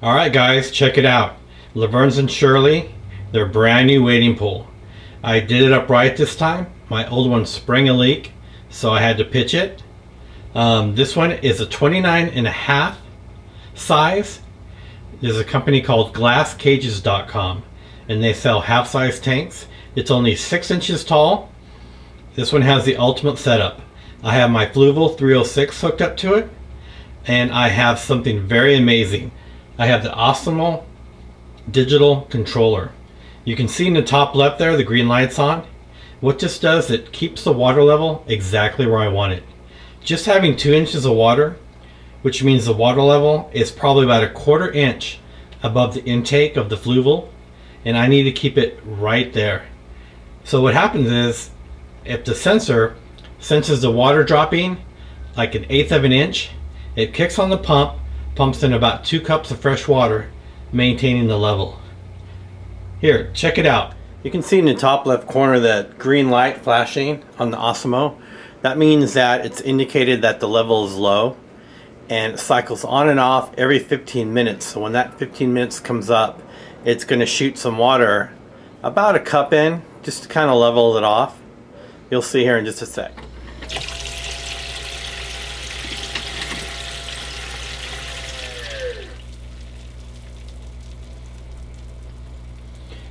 Alright guys, check it out. Laverne's and Shirley, their brand new wading pool. I did it upright this time. My old one sprang a leak, so I had to pitch it. This one is a 29.5 size. There's a company called glasscages.com and they sell half-size tanks. It's only 6 inches tall. This one has the ultimate setup. I have my Fluval 306 hooked up to it, and I have something very amazing. I have the Osmo Digital Controller. You can see in the top left there the green light's on. What this does, it keeps the water level exactly where I want it. Just having 2 inches of water, which means the water level is probably about a 1/4 inch above the intake of the Fluval, and I need to keep it right there. So what happens is, if the sensor senses the water dropping like 1/8 of an inch, it kicks on the pump, pumps in about 2 cups of fresh water, maintaining the level. Here, check it out. You can see in the top left corner that green light flashing on the Osmo. That means that it's indicated that the level is low, and it cycles on and off every 15 minutes. So when that 15 minutes comes up, it's going to shoot some water about a cup in, just to kind of level it off. You'll see here in just a sec.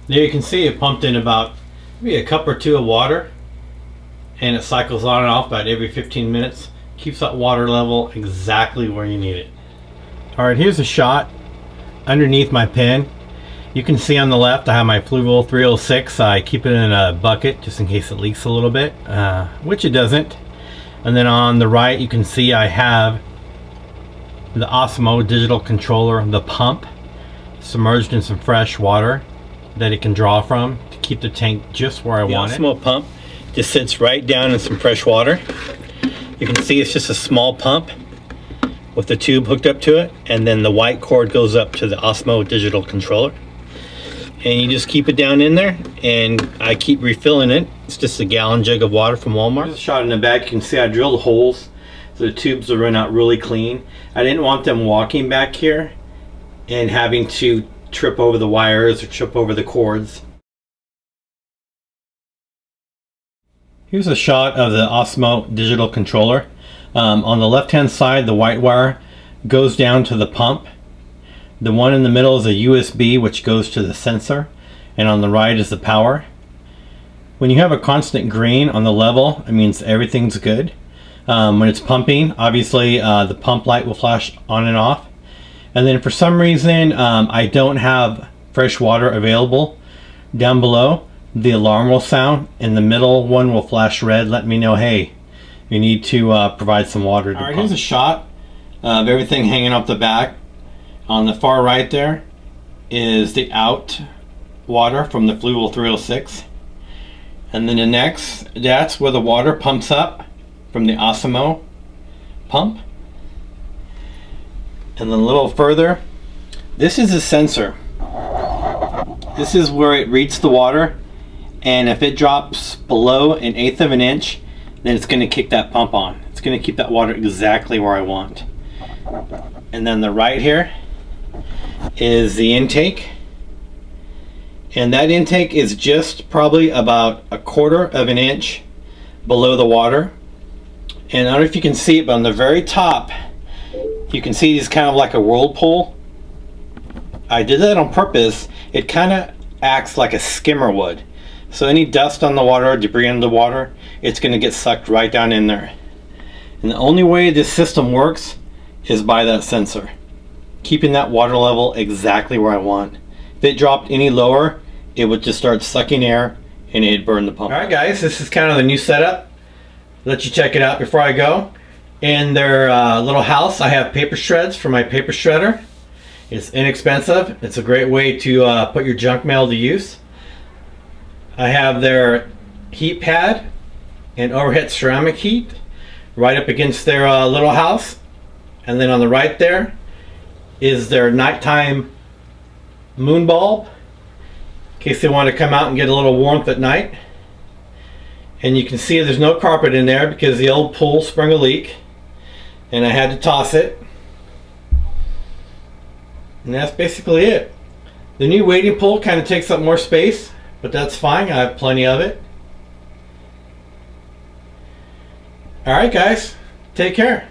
There you can see it pumped in about maybe a cup or 2 of water, and it cycles on and off about every 15 minutes. Keeps that water level exactly where you need it. Alright, here's a shot underneath my pen. You can see on the left I have my Fluval 306. I keep it in a bucket just in case it leaks a little bit, which it doesn't. And then on the right you can see I have the Osmo Digital Controller, the pump, submerged in some fresh water that it can draw from to keep the tank just where I want it. The Osmo pump just sits right down in some fresh water. You can see it's just a small pump with the tube hooked up to it, and then the white cord goes up to the Osmo Digital Controller. And you just keep it down in there, and I keep refilling it. It's just a gallon jug of water from Walmart. Here's a shot in the back. You can see I drilled holes so the tubes will run out really clean. I didn't want them walking back here and having to trip over the wires or trip over the cords. Here's a shot of the Osmo Digital Controller. On the left hand side, the white wire goes down to the pump. The one in the middle is a USB, which goes to the sensor, and on the right is the power. When you have a constant green on the level, it means everything's good. When it's pumping, obviously the pump light will flash on and off. And then for some reason I don't have fresh water available down below, the alarm will sound and the middle one will flash red, let me know, hey, you need to provide some water to pump. Here's a shot of everything hanging off the back. On the far right there is the out water from the Fluval 306. And then the next, that's where the water pumps up from the Osmo pump. And then a little further, this is a sensor. This is where it reads the water, and if it drops below 1/8 of an inch, then it's going to kick that pump on. It's going to keep that water exactly where I want. And then the right here is the intake, and that intake is just probably about 1/4 of an inch below the water. And I don't know if you can see it, but on the very top you can see it's kind of like a whirlpool. I did that on purpose. It kind of acts like a skimmer would. So any dust on the water or debris on the water, it's going to get sucked right down in there. And the only way this system works is by that sensor, keeping that water level exactly where I want. If it dropped any lower, it would just start sucking air and it'd burn the pump. Alright guys, this is kind of the new setup. Let you check it out before I go. In their little house, I have paper shreds for my paper shredder. It's inexpensive. It's a great way to put your junk mail to use. I have their heat pad and overhead ceramic heat right up against their little house. And then on the right there is their nighttime moon bulb, in case they want to come out and get a little warmth at night. And you can see there's no carpet in there because the old pool sprung a leak and I had to toss it. And that's basically it. The new wading pole kind of takes up more space, but that's fine. I have plenty of it. Alright guys, take care.